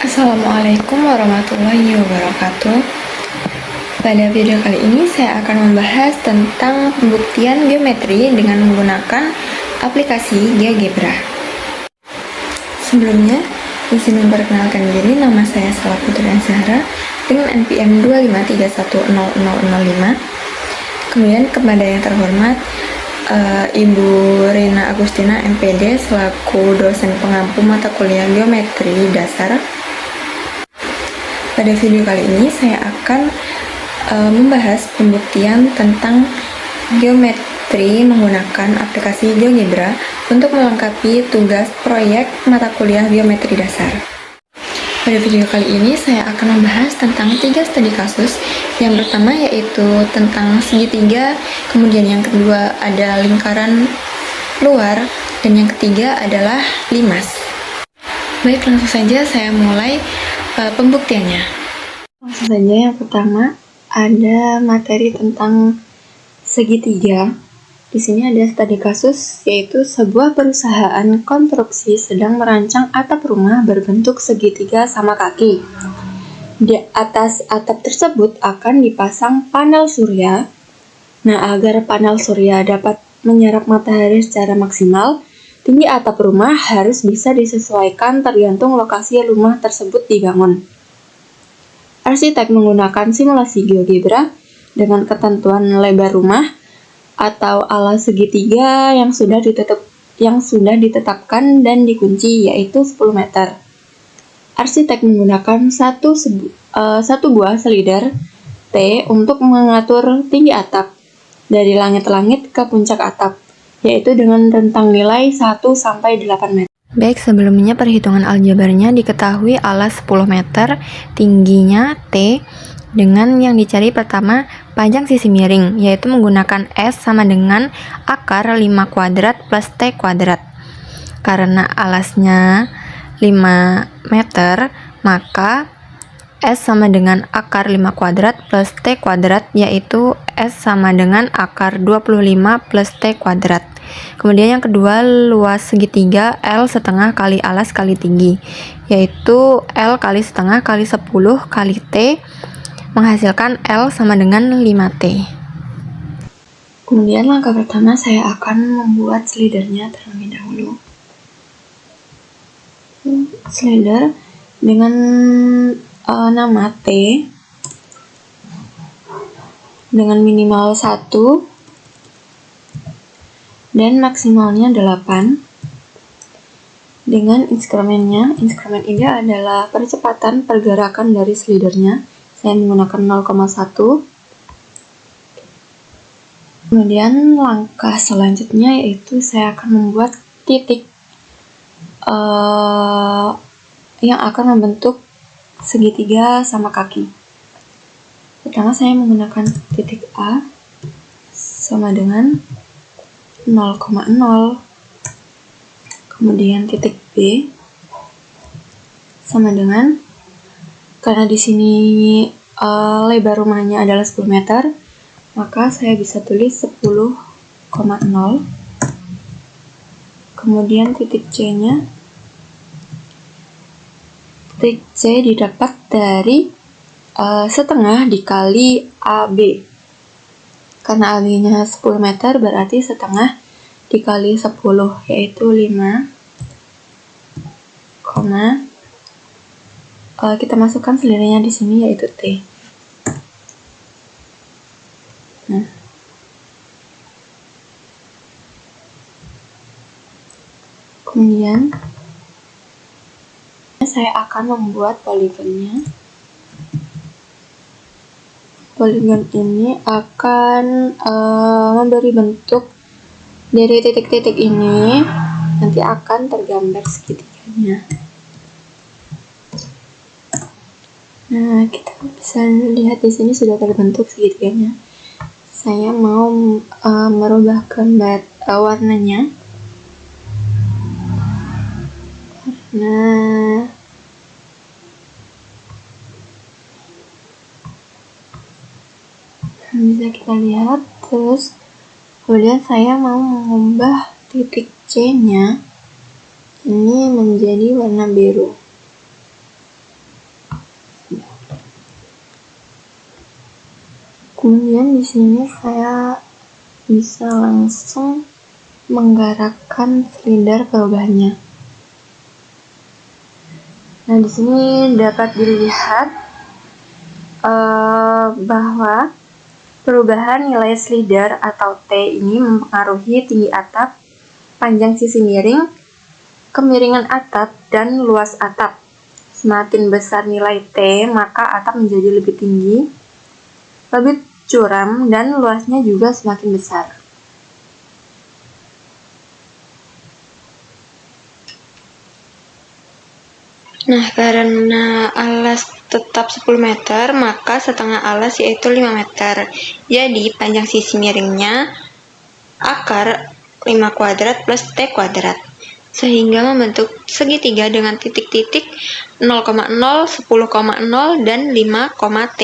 Assalamualaikum warahmatullahi wabarakatuh. Pada video kali ini saya akan membahas tentang pembuktian geometri dengan menggunakan aplikasi GeoGebra. Sebelumnya, izin memperkenalkan diri, nama saya Salah Putri Zahra dengan NPM 253100005. Kemudian kepada yang terhormat Ibu Rina Agustina MPD selaku dosen pengampu mata kuliah Geometri Dasar. Pada video kali ini saya akan membahas pembuktian tentang geometri menggunakan aplikasi GeoGebra untuk melengkapi tugas proyek mata kuliah Geometri Dasar. Pada video kali ini saya akan membahas tentang 3 studi kasus. Yang pertama yaitu tentang segitiga, kemudian yang kedua ada lingkaran luar, dan yang ketiga adalah limas. Baik, langsung saja saya mulai pembuktiannya. Langsung saja, yang pertama ada materi tentang segitiga. Di sini ada studi kasus, yaitu sebuah perusahaan konstruksi sedang merancang atap rumah berbentuk segitiga sama kaki. Di atas atap tersebut akan dipasang panel surya. Nah, agar panel surya dapat menyerap matahari secara maksimal, tinggi atap rumah harus bisa disesuaikan tergantung lokasi rumah tersebut dibangun. Arsitek menggunakan simulasi GeoGebra dengan ketentuan lebar rumah atau alas segitiga yang sudah ditetapkan dan dikunci, yaitu 10 meter. Arsitek menggunakan satu buah slider T untuk mengatur tinggi atap dari langit-langit ke puncak atap, yaitu dengan rentang nilai 1-8 meter. Baik, sebelumnya perhitungan aljabarnya diketahui alas 10 meter, tingginya T, dengan yang dicari pertama panjang sisi miring, yaitu menggunakan S sama dengan akar 5 kuadrat plus T kuadrat. Karena alasnya 5 meter, maka S sama dengan akar 5 kuadrat plus T kuadrat, yaitu S sama dengan akar 25 plus T kuadrat. Kemudian yang kedua, luas segitiga L setengah kali alas kali tinggi, yaitu L kali setengah kali 10 kali T, menghasilkan L sama dengan 5T. Kemudian langkah pertama saya akan membuat slidernya terlebih dahulu. Slider dengan nama T dengan minimal 1 dan maksimalnya 8. Dengan instrumennya, instrumen ini adalah percepatan pergerakan dari slidernya. Saya menggunakan 0,1. Kemudian langkah selanjutnya yaitu saya akan membuat titik yang akan membentuk segitiga sama kaki. Pertama saya menggunakan titik A sama dengan 0,0. Kemudian titik B sama dengan, karena di sini lebar rumahnya adalah 10 meter, maka saya bisa tulis 10,0. Kemudian titik C-nya, titik C didapat dari setengah dikali AB. Karena AB-nya 10 meter, berarti setengah dikali 10, yaitu 5, kita masukkan slidernya di sini, yaitu T. Nah, kemudian saya akan membuat poligonnya. Poligon ini akan memberi bentuk dari titik-titik ini, nanti akan tergambar segitiganya. Nah, kita bisa lihat di sini sudah terbentuk segitiganya. Saya mau merubah gambar warnanya. Nah, bisa kita lihat. Terus kemudian saya mau mengubah titik C nya ini menjadi warna biru. Kemudian di sini saya bisa langsung menggerakkan silinder perubahannya. Nah, di sini dapat dilihat bahwa perubahan nilai slider atau T ini mempengaruhi tinggi atap, panjang sisi miring, kemiringan atap, dan luas atap. Semakin besar nilai T, maka atap menjadi lebih tinggi, lebih curam, dan luasnya juga semakin besar. Nah, karena alas tetap 10 meter, maka setengah alas yaitu 5 meter. Jadi, panjang sisi miringnya akar 5 kuadrat plus T kuadrat, sehingga membentuk segitiga dengan titik-titik 0,0, 10,0, dan 5, T.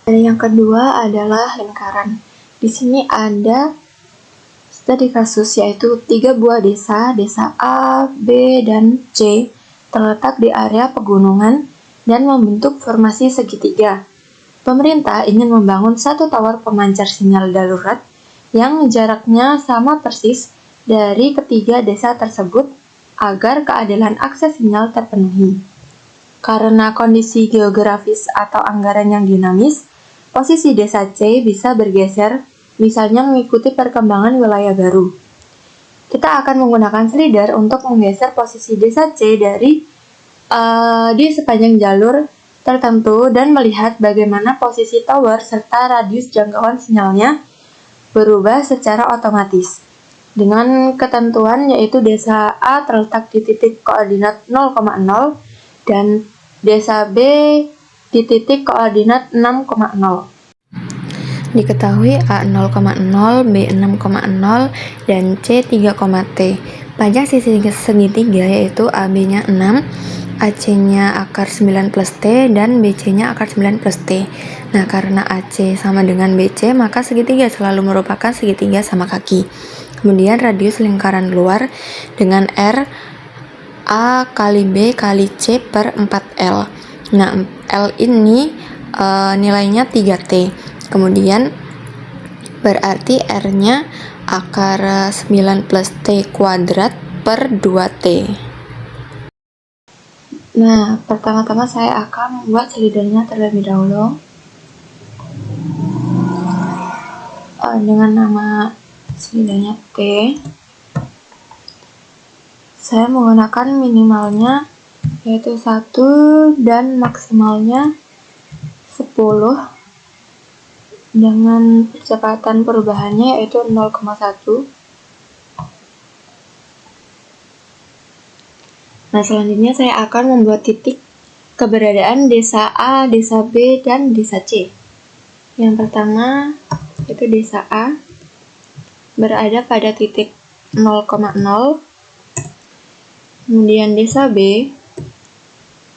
Dan yang kedua adalah lingkaran. Di sini ada studi kasus yaitu 3 buah desa A, B, dan C terletak di area pegunungan dan membentuk formasi segitiga. Pemerintah ingin membangun satu tower pemancar sinyal darurat yang jaraknya sama persis dari ketiga desa tersebut agar keadilan akses sinyal terpenuhi. Karena kondisi geografis atau anggaran yang dinamis, posisi desa C bisa bergeser, misalnya mengikuti perkembangan wilayah baru. Kita akan menggunakan slider untuk menggeser posisi desa C di sepanjang jalur tertentu dan melihat bagaimana posisi tower serta radius jangkauan sinyalnya berubah secara otomatis. Dengan ketentuan yaitu desa A terletak di titik koordinat 0,0 dan desa B di titik koordinat 6,0. Diketahui A 0,0, B 6,0, dan C 3,T. Panjang sisi segitiga yaitu AB-nya 6, AC-nya akar 9 plus T, dan BC-nya akar 9 plus T. Nah, karena AC sama dengan BC, maka segitiga selalu merupakan segitiga sama kaki. Kemudian radius lingkaran luar dengan R A kali B kali C per 4L. Nah, L ini nilainya 3T. Kemudian berarti R-nya akar 9 plus T kuadrat per 2T. Nah, pertama-tama saya akan membuat silidernya terlebih dahulu. Dengan nama silidernya T. Saya menggunakan minimalnya yaitu 1 dan maksimalnya 10 dengan percepatan perubahannya yaitu 0,1. Nah, selanjutnya saya akan membuat titik keberadaan desa A, desa B, dan desa C. Yang pertama yaitu desa A berada pada titik 0,0. Kemudian desa B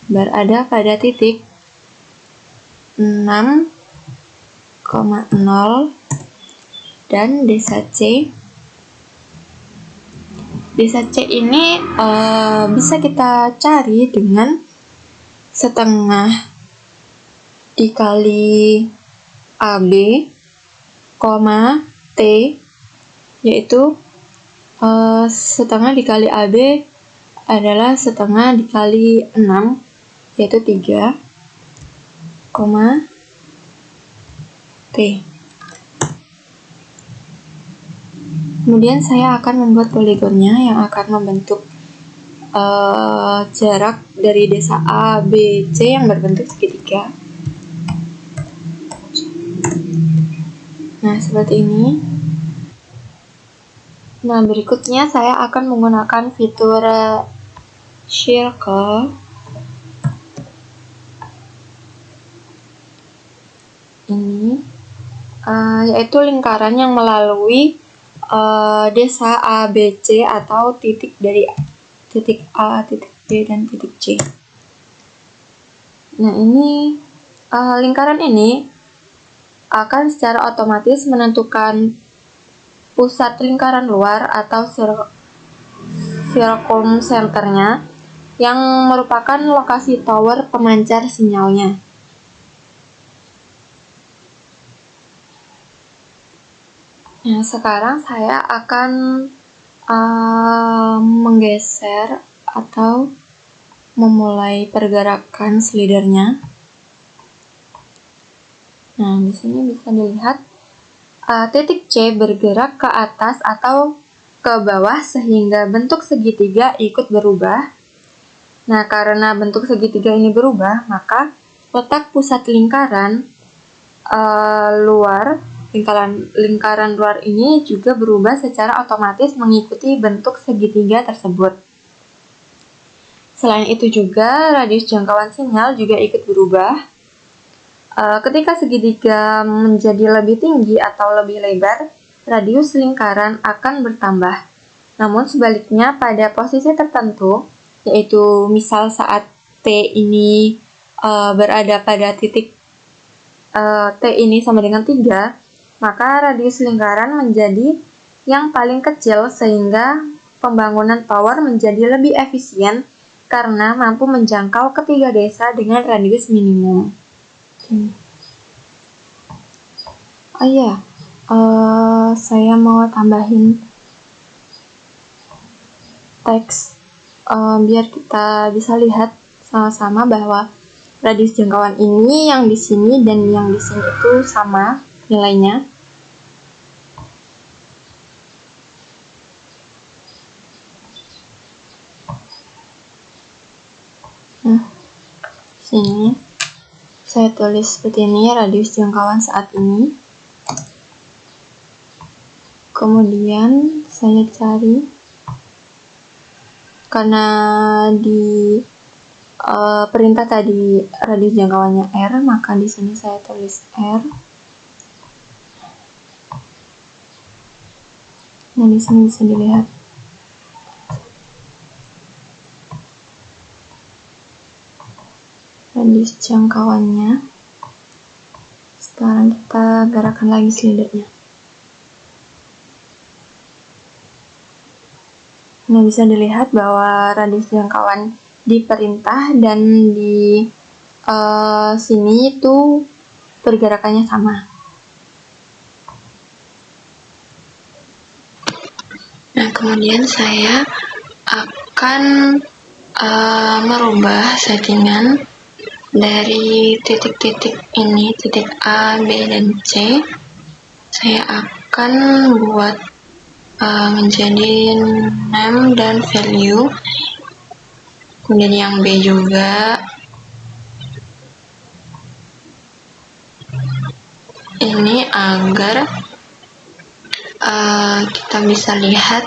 berada pada titik 6,0 dan desa C ini bisa kita cari dengan setengah dikali AB, T, yaitu setengah dikali AB adalah setengah dikali 6, yaitu 3, T. Kemudian saya akan membuat poligonnya yang akan membentuk jarak dari desa A, B, C yang berbentuk segitiga. Nah, seperti ini. Nah, berikutnya saya akan menggunakan fitur circle. Ini yaitu lingkaran yang melalui desa A, B, C atau titik dari titik A, titik B, dan titik C. Nah, ini lingkaran ini akan secara otomatis menentukan pusat lingkaran luar atau circumcenternya yang merupakan lokasi tower pemancar sinyalnya. Nah, sekarang saya akan menggeser atau memulai pergerakan slidernya. Nah, di sini bisa dilihat titik C bergerak ke atas atau ke bawah sehingga bentuk segitiga ikut berubah. Nah, karena bentuk segitiga ini berubah, maka letak pusat lingkaran lingkaran luar ini juga berubah secara otomatis mengikuti bentuk segitiga tersebut. Selain itu juga, radius jangkauan sinyal juga ikut berubah. Ketika segitiga menjadi lebih tinggi atau lebih lebar, radius lingkaran akan bertambah. Namun sebaliknya pada posisi tertentu, yaitu misal saat T ini berada pada titik T ini sama dengan 3, maka radius lingkaran menjadi yang paling kecil sehingga pembangunan tower menjadi lebih efisien karena mampu menjangkau ketiga desa dengan radius minimum. Oh iya, saya mau tambahin teks biar kita bisa lihat sama-sama bahwa radius jangkauan ini yang di sini dan yang di sini itu sama nilainya. Nah, sini saya tulis seperti ini, radius jangkauan saat ini. Kemudian saya cari, karena di perintah tadi radius jangkauannya R, maka di sini saya tulis R. Nah, di sini bisa dilihat. Radius jangkauannya. Sekarang kita gerakkan lagi slidernya. Nah, bisa dilihat bahwa radius jangkauan di perintah dan di sini itu pergerakannya sama. Nah, kemudian saya akan merubah settingan dari titik-titik ini, titik A, B, dan C. Saya akan buat menjadi name dan value. Kemudian yang B juga. Ini agar kita bisa lihat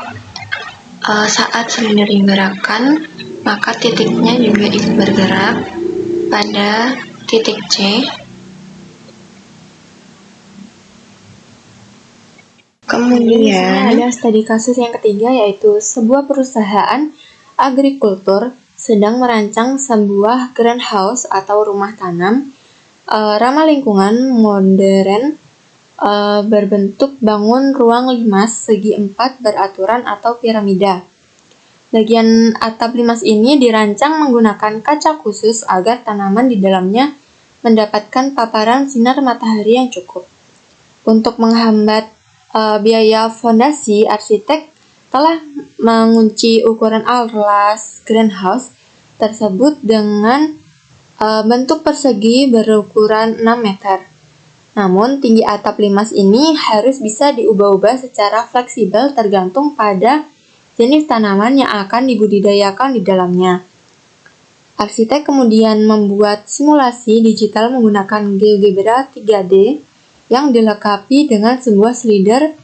saat silinder digerakkan, maka titiknya juga ikut bergerak pada titik C. Kemudian ada studi kasus yang ketiga, yaitu sebuah perusahaan agrikultur sedang merancang sebuah greenhouse atau rumah tanam ramah lingkungan modern berbentuk bangun ruang limas segi 4 beraturan atau piramida. Bagian atap limas ini dirancang menggunakan kaca khusus agar tanaman di dalamnya mendapatkan paparan sinar matahari yang cukup. Untuk menghambat biaya fondasi, arsitek telah mengunci ukuran alas greenhouse tersebut dengan bentuk persegi berukuran 6 meter. Namun, tinggi atap limas ini harus bisa diubah-ubah secara fleksibel tergantung pada jenis tanaman yang akan dibudidayakan di dalamnya. Arsitek kemudian membuat simulasi digital menggunakan GeoGebra 3D yang dilengkapi dengan sebuah slider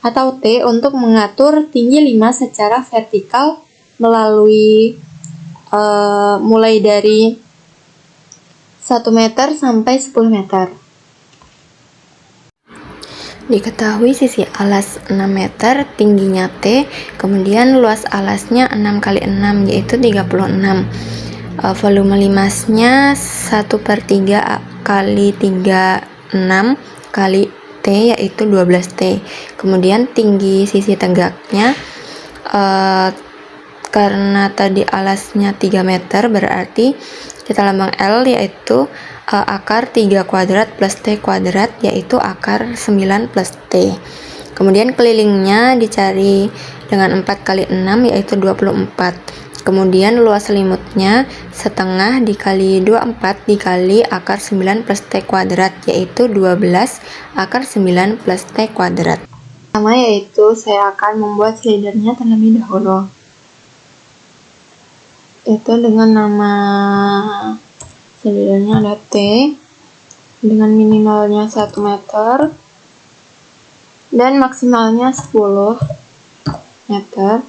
atau T untuk mengatur tinggi limas secara vertikal melalui mulai dari 1 meter sampai 10 meter. Diketahui sisi alas 6 meter, tingginya T, kemudian luas alasnya 6 x 6 yaitu 36. Volume limasnya 1/3 kali 36 kali T yaitu 12T. Kemudian tinggi sisi tegaknya karena tadi alasnya 3 meter berarti kita lambang L yaitu akar 3 kuadrat plus T kuadrat yaitu akar 9 plus T. Kemudian kelilingnya dicari dengan 4 kali 6 yaitu 24. Kemudian luas selimutnya setengah dikali 24 dikali akar 9 plus T kuadrat yaitu 12 akar 9 plus T kuadrat. Pertama yaitu saya akan membuat slidernya terlebih dahulu. Itu dengan nama slidernya ada T dengan minimalnya 1 meter dan maksimalnya 10 meter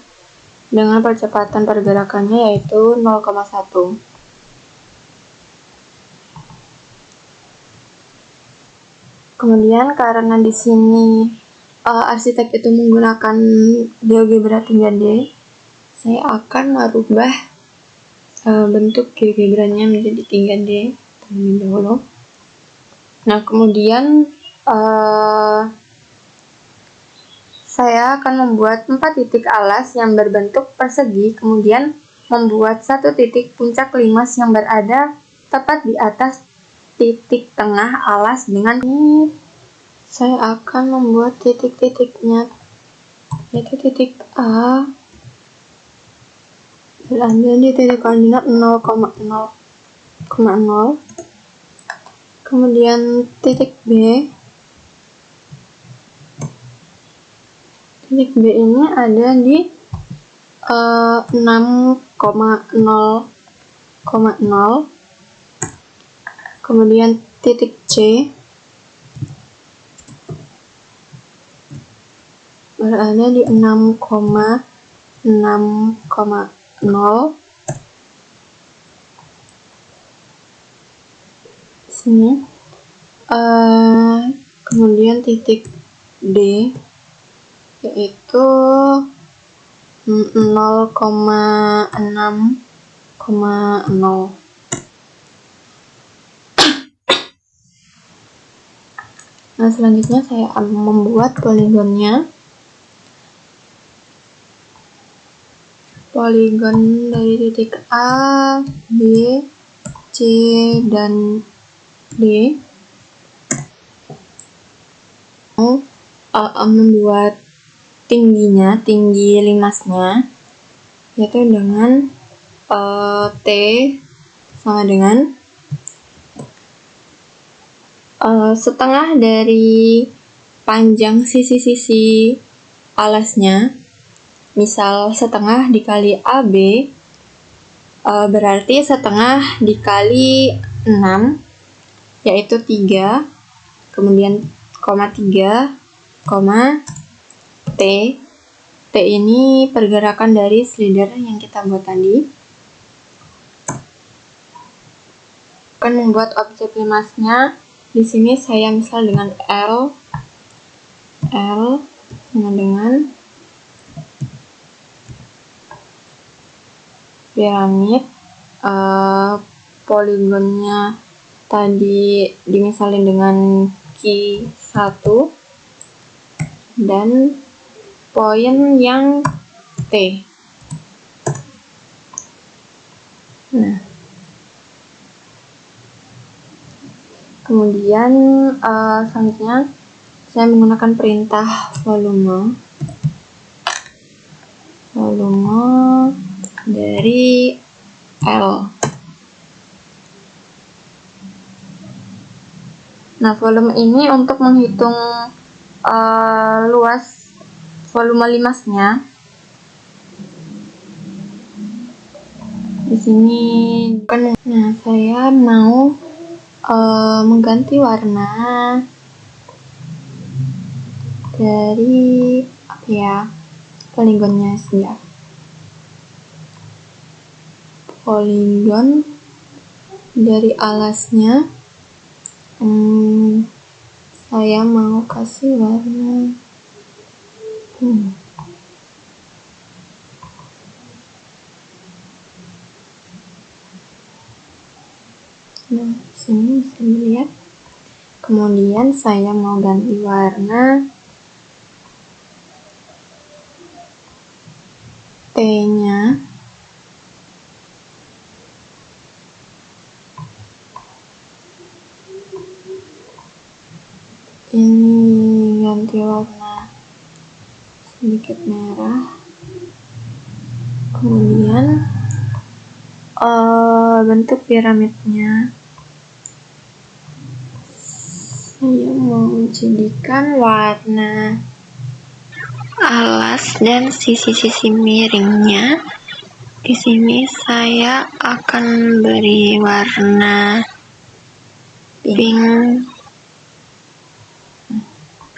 dengan percepatan pergerakannya yaitu 0,1. Kemudian karena di sini arsitek itu menggunakan GeoGebra 3D, saya akan merubah bentuk GeoGebranya menjadi 3D terlebih dahulu. Nah, kemudian saya akan membuat 4 titik alas yang berbentuk persegi, kemudian membuat 1 titik puncak limas yang berada tepat di atas titik tengah alas. Dengan ini, saya akan membuat titik-titiknya, yaitu titik A berada di titik koordinat 0,0,0, kemudian titik B. Titik B ini ada di 6,0,0. Kemudian titik C berada di 6,6,0 sini. Kemudian titik D yaitu 0,6,0. Nah, selanjutnya saya akan membuat poligonnya. Poligon dari titik A, B, C, dan D. Membuat tingginya, tinggi limasnya, yaitu dengan T sama dengan setengah dari panjang sisi-sisi alasnya. Misal setengah dikali AB berarti setengah dikali 6 yaitu 3, kemudian koma 3, koma T. T ini pergerakan dari slider yang kita buat tadi. Akan membuat objek limasnya. Di sini saya misal dengan L sama dengan piramid. Poligonnya tadi dimisalin dengan Q1 dan poin yang T. Nah, kemudian selanjutnya saya menggunakan perintah volume dari L. Nah, volume ini untuk menghitung luas volume limasnya. Di sini kan, nah saya mau mengganti warna dari poligonnya saja. Poligon dari alasnya saya mau kasih warna nah, sini bisa dilihat. Kemudian saya mau ganti warna T-nya. Ini ganti warna sedikit merah. Kemudian bentuk piramidnya saya mau jadikan warna alas dan sisi-sisi miringnya. Di sini saya akan beri warna pink.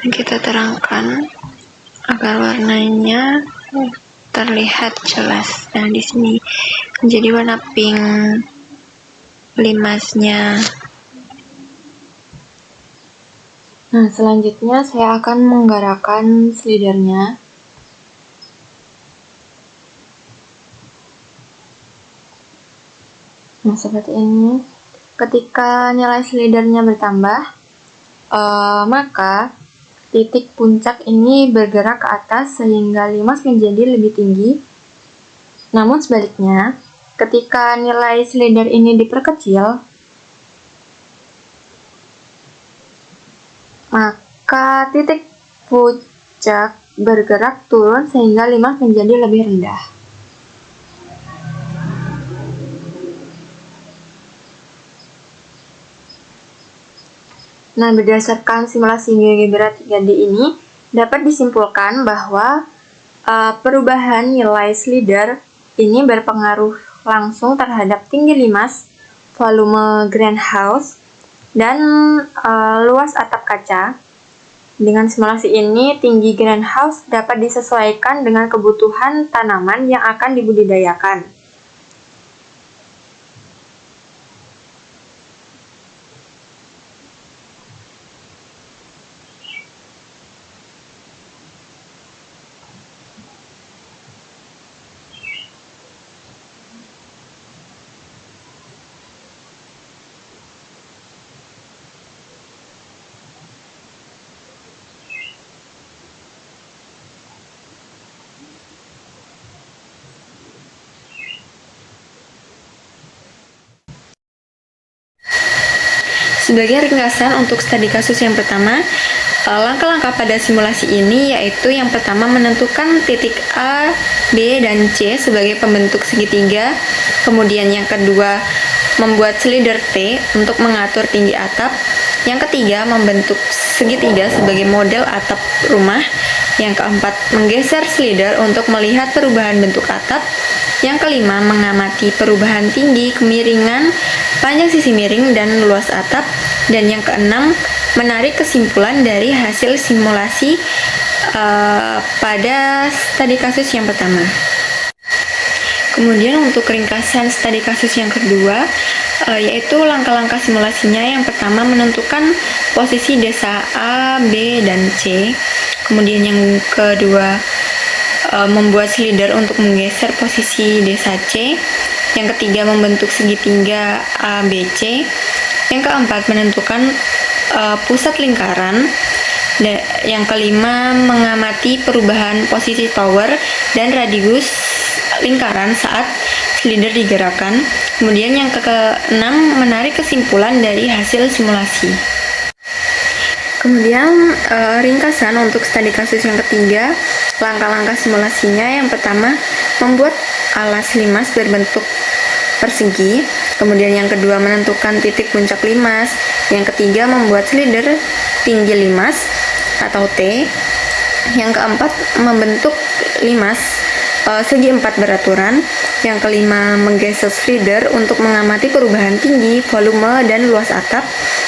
Kita terangkan agar warnanya terlihat jelas. Nah, di sini menjadi warna pink limasnya. Nah, selanjutnya saya akan menggerakkan slidernya. Nah, seperti ini. Ketika nilai slidernya bertambah, maka titik puncak ini bergerak ke atas sehingga limas menjadi lebih tinggi. Namun sebaliknya, ketika nilai slider ini diperkecil, maka titik puncak bergerak turun sehingga limas menjadi lebih rendah. Nah, berdasarkan simulasi GeoGebra 3D ini, dapat disimpulkan bahwa perubahan nilai slider ini berpengaruh langsung terhadap tinggi limas, volume greenhouse, dan luas atap kaca. Dengan simulasi ini, tinggi greenhouse dapat disesuaikan dengan kebutuhan tanaman yang akan dibudidayakan. Sebagai ringkasan untuk studi kasus yang pertama, langkah-langkah pada simulasi ini yaitu yang pertama menentukan titik A, B, dan C sebagai pembentuk segitiga. Kemudian yang kedua membuat slider T untuk mengatur tinggi atap. Yang ketiga membentuk segitiga sebagai model atap rumah. Yang keempat menggeser slider untuk melihat perubahan bentuk atap. Yang kelima mengamati perubahan tinggi, kemiringan, panjang sisi miring, dan luas atap. Dan yang keenam menarik kesimpulan dari hasil simulasi pada studi kasus yang pertama. Kemudian untuk ringkasan studi kasus yang kedua, yaitu langkah-langkah simulasinya. Yang pertama menentukan posisi desa A, B, dan C. Kemudian yang kedua membuat slider untuk menggeser posisi desa C. Yang ketiga membentuk segitiga A, B, C. Yang keempat menentukan pusat lingkaran. Yang kelima mengamati perubahan posisi tower dan radius lingkaran saat slider digerakkan. Kemudian yang keenam menarik kesimpulan dari hasil simulasi. Kemudian ringkasan untuk studi kasus yang ketiga, langkah-langkah simulasinya. Yang pertama membuat alas limas berbentuk persegi. Kemudian yang kedua menentukan titik puncak limas. Yang ketiga membuat slider tinggi limas atau T. Yang keempat membentuk limas segi empat beraturan. Yang kelima menggeser slider untuk mengamati perubahan tinggi, volume, dan luas atap.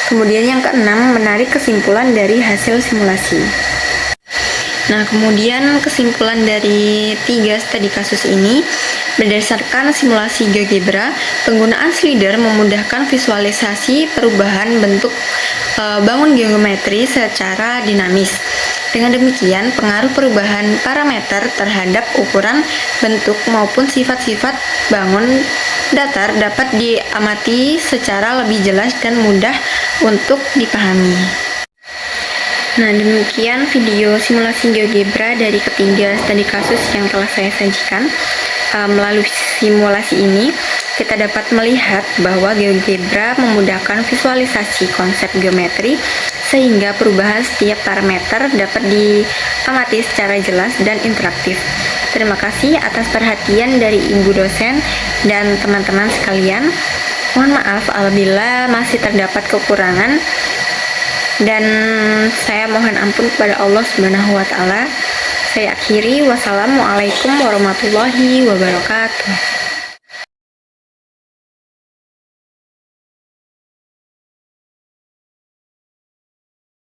Kemudian yang keenam menarik kesimpulan dari hasil simulasi. Nah, kemudian kesimpulan dari 3 studi kasus ini, berdasarkan simulasi GeoGebra, penggunaan slider memudahkan visualisasi perubahan bentuk bangun geometri secara dinamis. Dengan demikian, pengaruh perubahan parameter terhadap ukuran, bentuk, maupun sifat-sifat bangun datar dapat diamati secara lebih jelas dan mudah untuk dipahami. Nah, demikian video simulasi GeoGebra dari ketiga studi kasus yang telah saya sajikan. Melalui simulasi ini, kita dapat melihat bahwa GeoGebra memudahkan visualisasi konsep geometri sehingga perubahan setiap parameter dapat diamati secara jelas dan interaktif. Terima kasih atas perhatian dari Ibu dosen dan teman-teman sekalian. Mohon maaf apabila masih terdapat kekurangan, dan saya mohon ampun kepada Allah Subhanahu wa Ta'ala. Saya akhiri, wassalamualaikum warahmatullahi wabarakatuh.